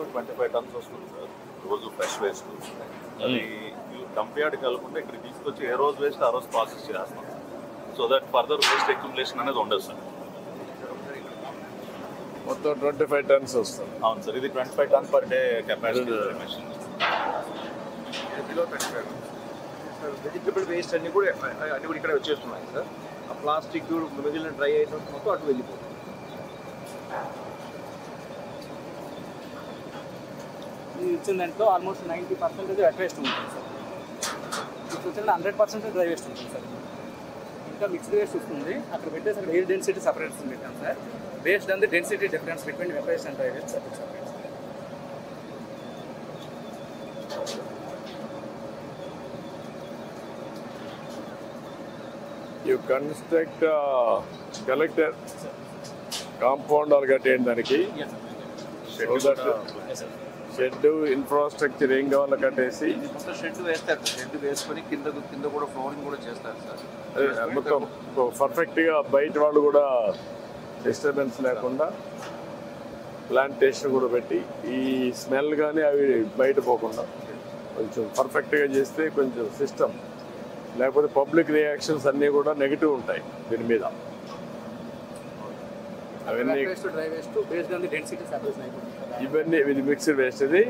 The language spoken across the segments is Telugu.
ఇప్పుడు 25 టన్స్ వస్తుంది సార్ రోజు ఫ్రెష్ వేస్ట్. అది డంప్ యార్డ్కి వెళ్ళకుండా ఇక్కడ తీసుకొచ్చి ఏ రోజు వేస్ట్ ఆ రోజు ప్రాసెస్ చేస్తాం, so that further waste accumulation అనేది ఉండదు సార్. మొత్తం 25 టన్స్ వస్తుంది. అవును సార్, ఇది 25 turns per day capacity machine. Vegetable waste అన్ని కూడా ఇక్కడ వచ్చేస్తున్నాయి సార్. ఆ ప్లాస్టిక్ మిగిలిన డ్రై ఐటమ్స్ మొత్తం అటు వెళ్ళిపోతుంది. ఇది ఇచ్చిన దాంట్లో ఆల్మోస్ట్ 90% వెట్ వేస్ట్ ఉంటుంది సార్. ఇప్పుడు వచ్చిన 100% డ్రై వేస్ట్ ఉంటుంది సార్. ఇంకా మిక్స్డ్ వేస్ట్ వస్తుంది. అక్కడ పెట్టేసి అక్కడ ఎయిర్ డెన్సిటీ సపరేట్స్ పెట్టాం sir. Based on the density difference between wet waste and dry waste separate. You construct collector compound వాళ్ళు కట్టేయండి దానికి. షెడ్ ఇన్ఫ్రాస్ట్రక్చర్ ఏం కావాలో కట్టేసి మొత్తం షెడ్ వేస్తారు. షెడ్ వేసుకొని కింద కూడా ఫ్లోరింగ్ కూడా చేస్తారు సార్. మొత్తం పర్ఫెక్ట్గా బయట వాళ్ళు కూడా డిస్టర్బెన్స్ లేకుండా ప్లాంటేషన్ కూడా పెట్టి ఈ స్మెల్ కానీ అవి బయట పోకుండా కొంచెం పర్ఫెక్ట్గా చేస్తే కొంచెం సిస్టమ్, లేకపోతే పబ్లిక్ రియాక్షన్స్ అన్నీ కూడా నెగిటివ్ ఉంటాయి దీని మీద. అవన్నీ dry waste based on the density separation అయిపోతుంది. ఇవన్నీ ఇది మిక్స్డ్ వేస్ట్. ఇది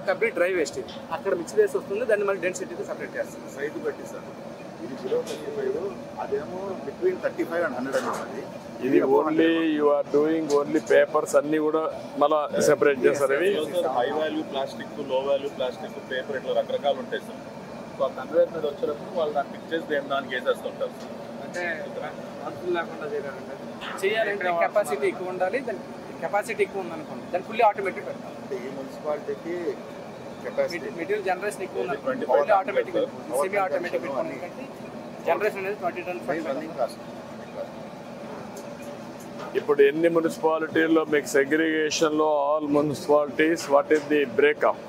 కంప్లీట్ డ్రై వేస్ట్. ఇది అక్కడ మిక్స్డ్ వేస్ట్ వస్తుంది, దాన్ని మళ్ళీ డెన్సిటీ సపరేట్ చేస్తుంది. సైజు బట్టి సార్, ఇది 0.35, అదేమో బిట్వీన్ 35 and 100 అని ఉంటుంది. ఇది only you are doing only papers అన్నీ కూడా మళ్ళీ సెపరేట్ చేస్తారు. ఇవి high value plastic, low value plastic, paper ఇట్లా రకరకాలు ఉంటాయి సార్. సో ఆ కన్వేర్ మీద వచ్చినప్పుడు వాళ్ళు దాన్ని పిక్ చేసి దానికి వేసేస్తుంటారు. అంటే లేకుండా చేయాలంటే కెపాసిటీ ఎక్కువ ఉండాలి. దాని కెపాసిటీ ఎక్కువ ఉందనుకోండి, దాన్ని ఫుల్లీ ఆటోమేటిక్ పెట్టాలి. అంటే ఈ మున్సిపాలిటీకి కెపాసిటీ మెటీరియల్ జనరేషన్ ఎక్కువ ఉండాలి. ఫుల్లీ ఆటోమేటిక్, సెమీ ఆటోమేటిక్ పెట్టుకోండి. జనరేషన్ అనేది 20 టన్స్ రన్నింగ్ కాస్ట్. ఇప్పుడు ఎన్ని మున్సిపాలిటీల్లో మీకు సెగ్రిగేషన్లో all municipalities what is the breakup?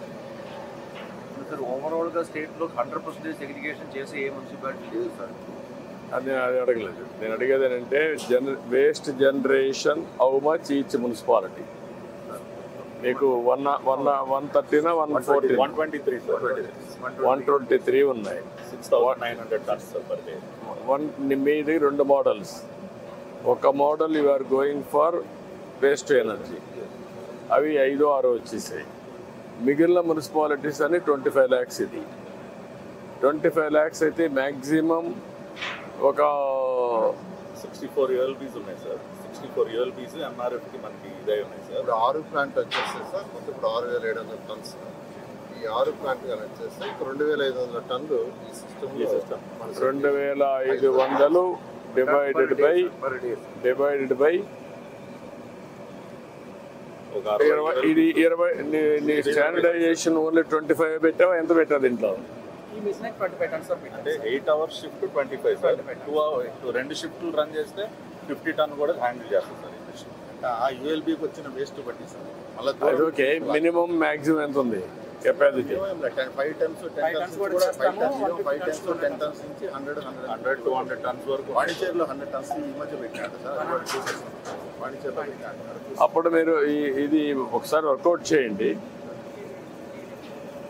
Sir ఓవరాల్గా స్టేట్లో 100% సెగ్రిగేషన్ చేసి ఏ మున్సిపాలిటీ లేదు సార్. అది అడగలేదు. నేను అడిగేది ఏంటంటే waste generation how much each municipality? మీకు 130 140 123 ఉన్నాయి. 6,900 టన్స్ పర్ డే. మీది 2 మోడల్స్. ఒక model you are going for waste energy, అవి 5 6 వచ్చేసాయి. మిగిలిన మున్సిపాలిటీస్ అని 25 lakhs. ఇది 25 lakhs అయితే మ్యాక్సిమం ఒక 64 ULBs ఉన్నాయి సార్. 64 ULBs MRFకి మనకి ఇదే ఉన్నాయి సార్. ఇప్పుడు 6 ప్లాంట్ వచ్చేస్తే సార్ మొత్తం ఇప్పుడు 6,700 టన్స్. ఈ 6 ప్లాంట్ కానీ వచ్చేస్తే 2,500 టన్నులు ఈ సిస్టమ్ 2,500 డివైడెడ్ బై ఇది 20. స్టాండర్డైజేషన్ ఓన్లీ 25 పెట్టావా? ఎంత పెట్టారు దీంట్లో? ఈ మిషన్ 25 టన్స్ అంటే 8 hours షిఫ్ట్ 25 సార్. 2 షిఫ్ట్లు రన్ చేస్తే 50 టన్ కూడా హ్యాండిల్ చేస్తుంది సార్ ఈ మిషన్. ఆ యూఎల్బీకి వచ్చిన వేస్ట్ బట్టి సార్. మళ్ళీ ఓకే, మినిమం మ్యాక్సిమం ఎంత ఉంది కెపాసిటీ? 5 టన్స్ 10 టన్స్ కూడా 5 టన్స్ 10 టన్స్ నుంచి 100 to 100 టన్స్ వరకు. వాణిజ్యంలో 100 టన్స్ ఈ మధ్య పెట్టినాడు సార్. వాణిజ్యంలో అప్పుడు మీరు ఇది ఒకసారి వర్కౌట్ చేయండి.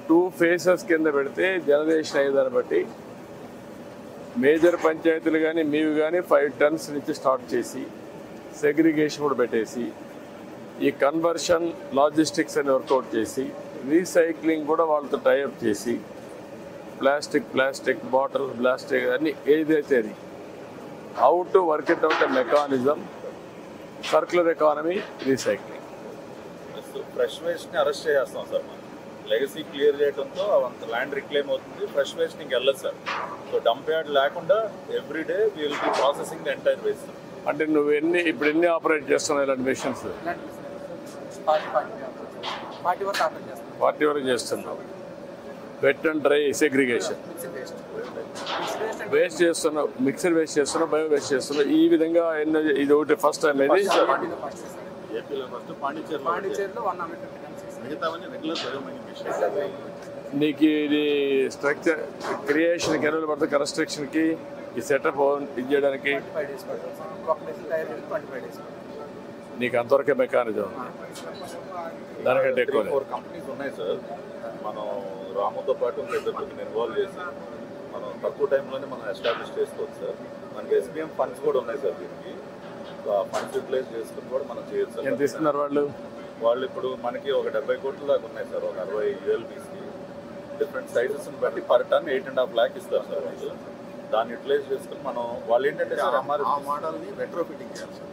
2 phases కింద పెడితే జనరేషన్ అయ్యేదాన్ని బట్టి మేజర్ పంచాయతీలు కానీ మీవి కానీ 5 tons నుంచి స్టార్ట్ చేసి సెగ్రిగేషన్ కూడా పెట్టేసి ఈ కన్వర్షన్ లాజిస్టిక్స్ అని వర్కౌట్ చేసి రీసైక్లింగ్ కూడా వాళ్ళతో టైఅప్ చేసి ప్లాస్టిక్ బాటిల్ ప్లాస్టిక్ అన్ని ఏదైతే అది how to work it out a mechanism circular economy recycling. Fresh వేస్ట్ని అరెస్ట్ చేస్తాం సార్. మనం లెగసీ క్లియర్ చేయడంతో అంత ల్యాండ్ రిక్లెయిమ్ అవుతుంది. ఫ్రెష్ వేస్ట్ ఇంక వెళ్ళదు సార్. సో డంప్ యార్డ్ లేకుండా every day will be processing the entire waste. అంటే నువ్వు ఇప్పుడు ఎన్ని ఆపరేట్ చేస్తున్నావు ఇలాంటి మిషన్స్? 40 వరకు చేస్తున్నావు. Wet and dry segregation waste చేస్తున్నావు, మిక్సర్ వేస్ట్ చేస్తున్నావు, బయో వేస్ట్ చేస్తున్నావు. ఈ విధంగా ఇది ఒకటి ఫస్ట్ టైం ఇది. ఏపీలో ఫస్ట్ పాండిచేరిలో మిగతావన్నీ రెగ్యులర్ బయోమైనింగ్. నీకు ఇది స్ట్రక్చర్ క్రియేషన్కి ఎన్ని రోజులు పడుతుంది? కన్స్ట్రక్షన్కి ఈ సెటప్ ఇది చేయడానికి 25 days పడుతుంది. నీకు అంతవరకే మెకానిజం దానికంటే ఎక్కువ 3-4 కంపెనీస్ ఉన్నాయి సార్. మనం రాముతో పాటు ఇంకా ఇద్దరు ఇన్వాల్వ్ చేసి మనం తక్కువ టైంలోనే మనం ఎస్టాబ్లిష్ చేసుకోవచ్చు సార్. మనకి SBM ఫండ్స్ కూడా ఉన్నాయి సార్ దీనికి. సో ఆ ఫండ్స్ యూటిలైజ్ చేసుకుని కూడా మనం చేయొచ్చు ఎంత సార్. ఇస్తున్నారు వాళ్ళు ఇప్పుడు మనకి ఒక 70 కోట్ల దాకా ఉన్నాయి సార్. ఒక 60 ULBస్కి డిఫరెంట్ సైజెస్ని బట్టి పర్ టన్ 8.5 lakh ఇస్తారు సార్ వాళ్ళు. దాన్ని యూటిలైజ్ చేసుకుని మనం వాళ్ళు ఏంటంటే సార్ ఆ మోడల్ని రెట్రోఫిటింగ్ చేయాలి సార్.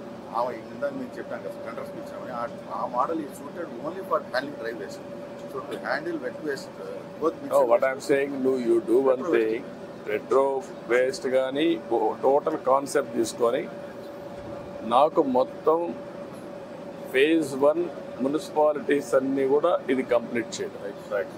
ఇందాక నేను చెప్పాను కదా టెండర్స్ ఇచ్చామని ఆ మోడల్ ఈ suited only for handling dry waste. So to handle wet waste both what I'm saying you do one thing, retro waste కానీ టోటల్ కాన్సెప్ట్ తీసుకొని నాకు మొత్తం phase 1 మున్సిపాలిటీస్ అన్నీ కూడా ఇది కంప్లీట్ చేయడం. రైట్